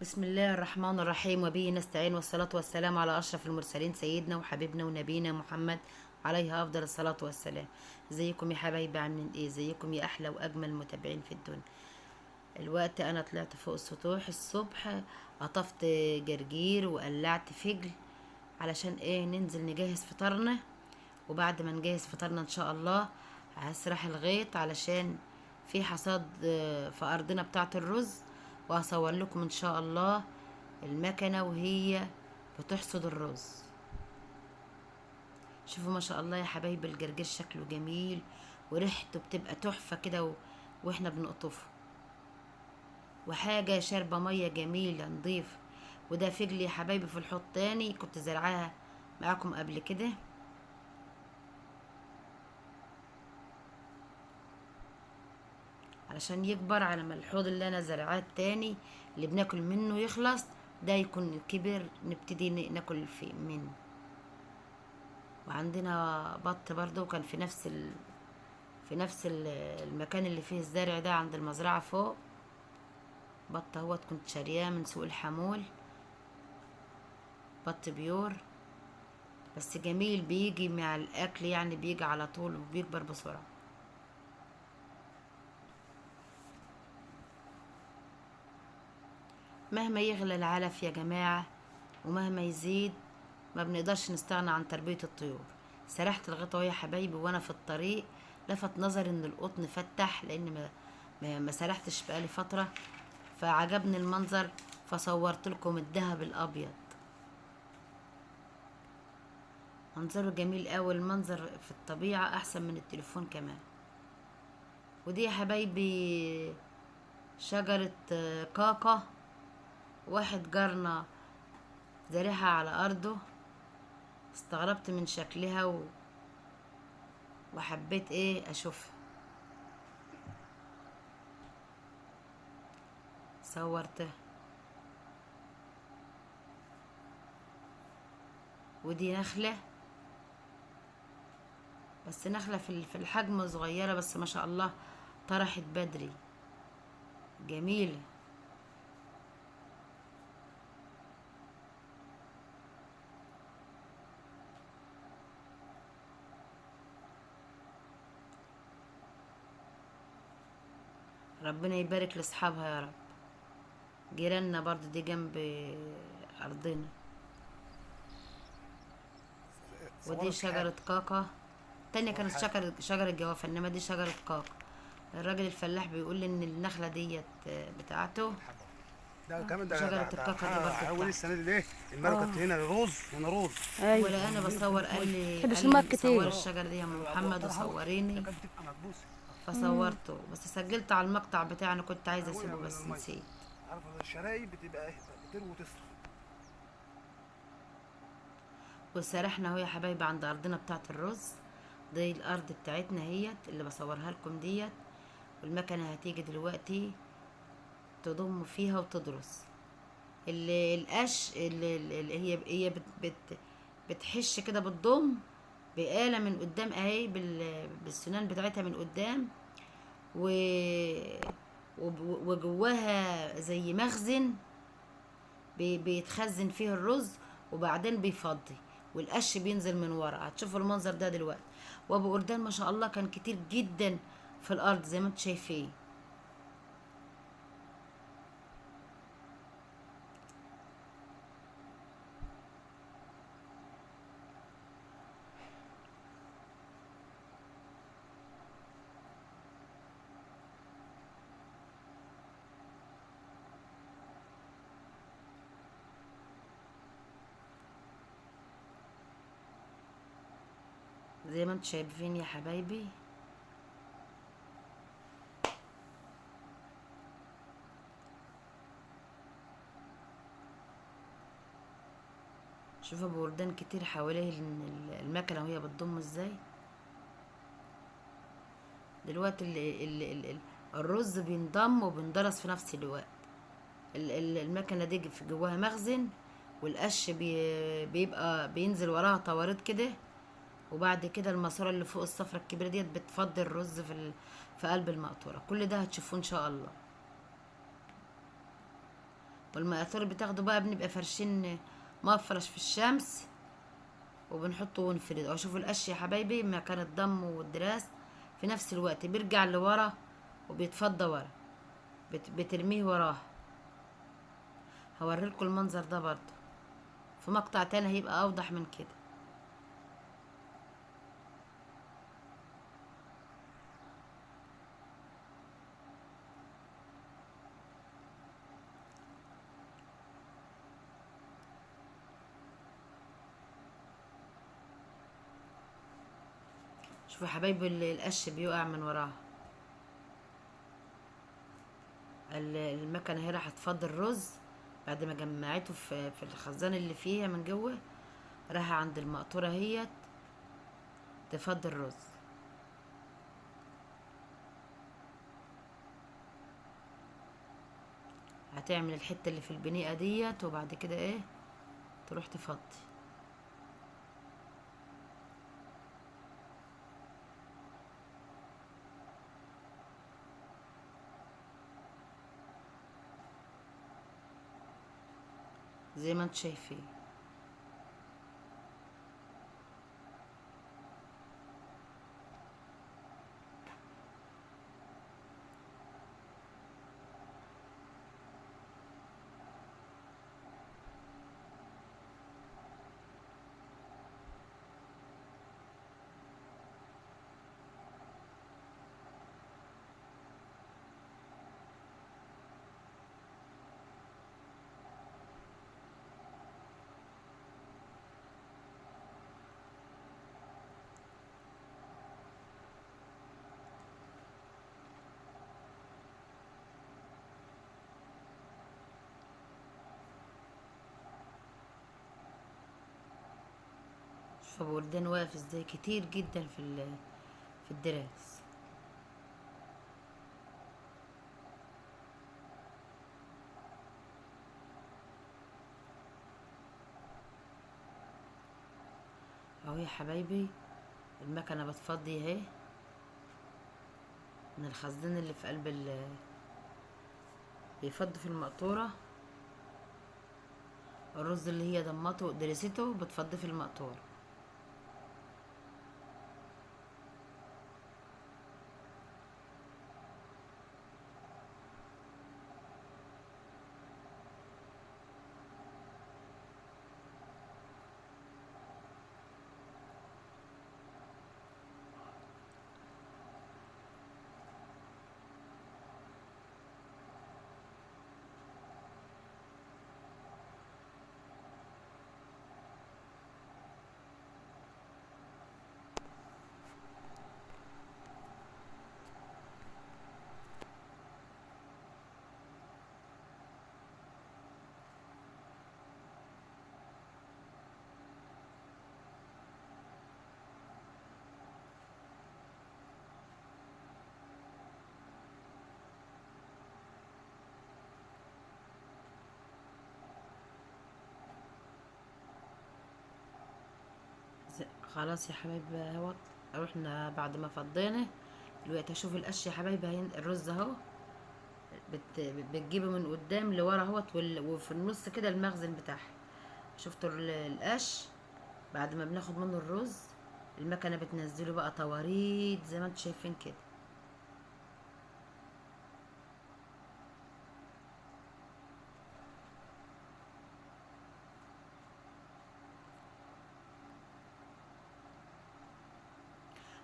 بسم الله الرحمن الرحيم، وبه نستعين، والصلاة والسلام على أشرف المرسلين سيدنا وحبيبنا ونبينا محمد عليه أفضل الصلاة والسلام. ازيكم يا حبايبي؟ عاملين ايه؟ ازيكم يا أحلى وأجمل متابعين في الدنيا؟ الوقت أنا طلعت فوق السطوح الصبح، قطفت جرجير وقلعت فجل علشان ايه؟ ننزل نجهز فطارنا. وبعد ما نجهز فطارنا ان شاء الله هسرح الغيط علشان في حصاد في ارضنا بتاعه الرز. وهصور لكم ان شاء الله المكنه وهي بتحصد الرز. شوفوا ما شاء الله يا حبايبي، الجرجير شكله جميل وريحته بتبقى تحفه كده واحنا بنقطفه، وحاجه شاربه ميه جميله نضيف. وده فجل يا حبايبي في الحوض تاني، كنت زرعاها معاكم قبل كده. علشان يكبر على ما الحوض اللي انا زرعاه التاني اللي بناكل منه يخلص، ده يكون كبر نبتدي ناكل فيه منه. وعندنا بط برضو كان في نفس المكان اللي فيه الزرع ده عند المزرعة فوق. بط هو كنت شارياه من سوق الحمول، بط بيور بس جميل، بيجي مع الاكل يعني، بيجي على طول وبيكبر بسرعة. مهما يغلى العلف يا جماعة ومهما يزيد، ما بنقدرش نستغنى عن تربية الطيور. سرحت الغطا يا حبايبي وانا في الطريق، لفت نظري ان القطن فتح، لان ما سرحتش بقالي فترة، فعجبني المنظر فصورت لكم الذهب الابيض. منظره جميل قوي، المنظر في الطبيعة احسن من التليفون كمان. ودي يا حبايبي شجرة كاكا، واحد جارنا زارعها على ارضه، استغربت من شكلها وحبيت ايه اشوفها، صورتها. ودي نخلة، بس نخلة في الحجم صغيرة، بس ما شاء الله طرحت بدري، جميلة. ربنا يبارك لاصحابها يا رب. جيراننا برضو دي جنب ارضنا. ودي صورت حاجة. شجرة كاكا، التانية صور كانت حاجة. شجرة جوافة، انما دي شجرة كاكا. الراجل الفلاح بيقول لي ان النخلة ديت بتاعته. حبة. ده كمان وشجرة ده الكاكا دي برضو حاول بتاعته. السنة دي ليه؟ المرة كانت هنا رز، هنا رز. ايوه. ولا انا بصور، قال لي تحبش قال الماء لي صور كتير. الشجرة دي يا ام محمد طرح اهو. ده وصوريني، كانت بتبقى مكبوسة. فصورته بس سجلت على المقطع بتاعي، انا كنت عايزه مهوية اسيبه من بس المية. نسيت. عارف الشرايب بتبقى ايه؟ بتروي وتصرف. وسرحنا اهو يا حبايبي عند ارضنا بتاعه الرز. دي الارض بتاعتنا هيت اللي بصورها لكم ديت، والمكنه هتيجي دلوقتي تضم فيها وتدرس. القش اللي هي بتحش كده، بتضم بآلة من قدام اهي، بالسنان بتاعتها من قدام، و وجواها زي مخزن بيتخزن فيه الرز، وبعدين بيفضي، والقش بينزل من ورا. هتشوفوا المنظر ده دلوقتي. وابو قردان ما شاء الله كان كتير جدا في الارض زي ما انتم شايفين. زي ما انتم شايفين يا حبايبي. شوفوا ابو قردان كتير حواليه المكنه وهي بتضم ازاي. دلوقتي الرز بينضم وبيندرس في نفس الوقت. المكنه دي في جواها مخزن، والقش بيبقى بينزل وراها طواريط كده، وبعد كده الماسوره اللي فوق الصفرة الكبيره ديت بتفضي الرز في قلب المقطوره. كل ده هتشوفوه ان شاء الله. والمقاطير بتاخده بقى بنبقى فرشين مفرش في الشمس وبنحطه ونفرد. اشوف القش يا حبايبي مكان الضم والدراس في نفس الوقت بيرجع لورا وبيتفضى ورا، بترميه وراه. هوريلكوا المنظر ده برضه في مقطع تاني هيبقى اوضح من كده. شوفوا يا حبايبي القش بيقع من وراه. المكنه هي راح تفضي الرز بعد ما جمعته في الخزان اللي فيها من جوه، راح عند المقطوره هي تفضي الرز. هتعمل الحته اللي في البنيقه ديت وبعد كده ايه تروح تفضي. زي ما انتوا شايفين. فبوردان واقف ازاي كتير جدا في الدراس. اهو يا حبايبي المكنه بتفضي اهي من الخزان اللي في قلب بيفضي في المقطوره. الرز اللي هي ضمته درسته بتفضي في المقطوره. خلاص يا حبايبي اهوت. رحنا بعد ما فضينا دلوقتي اشوف القش يا حبايبي الرز اهو بتجيبه من قدام لورا اهوت وفي النص كده المخزن بتاعها. شفتوا القش بعد ما بناخد منه الرز المكنه بتنزله بقى طواريد زي ما انتم شايفين كده.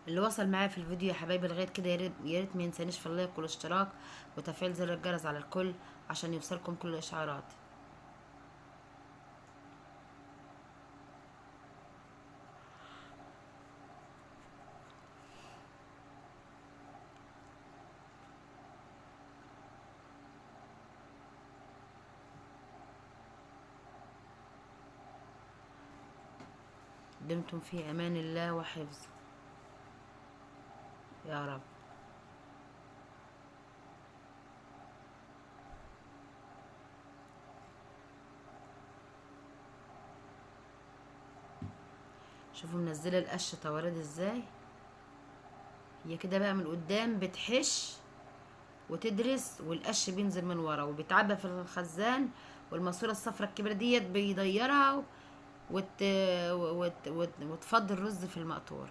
اللي وصل معايا في الفيديو يا حبايبي لغايه كده يا ريت ما ينسانيش في اللايك والاشتراك وتفعيل زر الجرس على الكل عشان يوصلكم كل الاشعارات. دمتم في امان الله وحفظه يا رب. شوفوا منزله القش طوارد ازاي. هي كده بقى من قدام بتحش وتدرس والقش بينزل من ورا وبيتعبى في الخزان والماسوره الصفرا الكبيره ديت بيديرها وتفضي الرز في المقطوره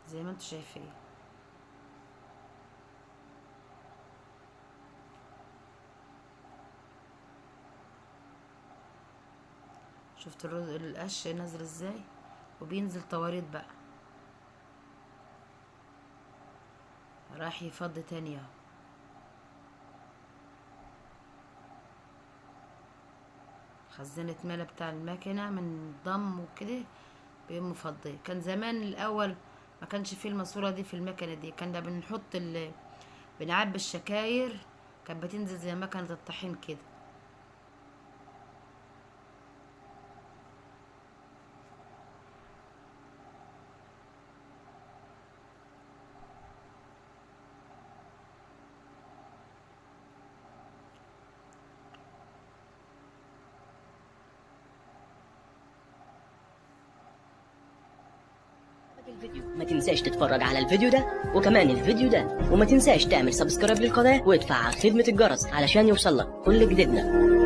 زي ما انتوا شايفين. شفت الرز القش نازل ازاي وبينزل طواريت بقى، راح يفضي تاني اهو. خزانة ملا بتاع الماكينة من ضم وكده بيقوم مفضيه. كان زمان الاول ما كانش فيه الماسورة دي في الماكينة دي، كنا بنحط بنعبي الشكاير، كانت بتنزل زي مكنة الطحين كده. ما تنساش تتفرج على الفيديو ده وكمان الفيديو ده، وما تنساش تعمل سبسكرايب للقناة وتفعل خدمة الجرس علشان يوصلك كل جديدنا.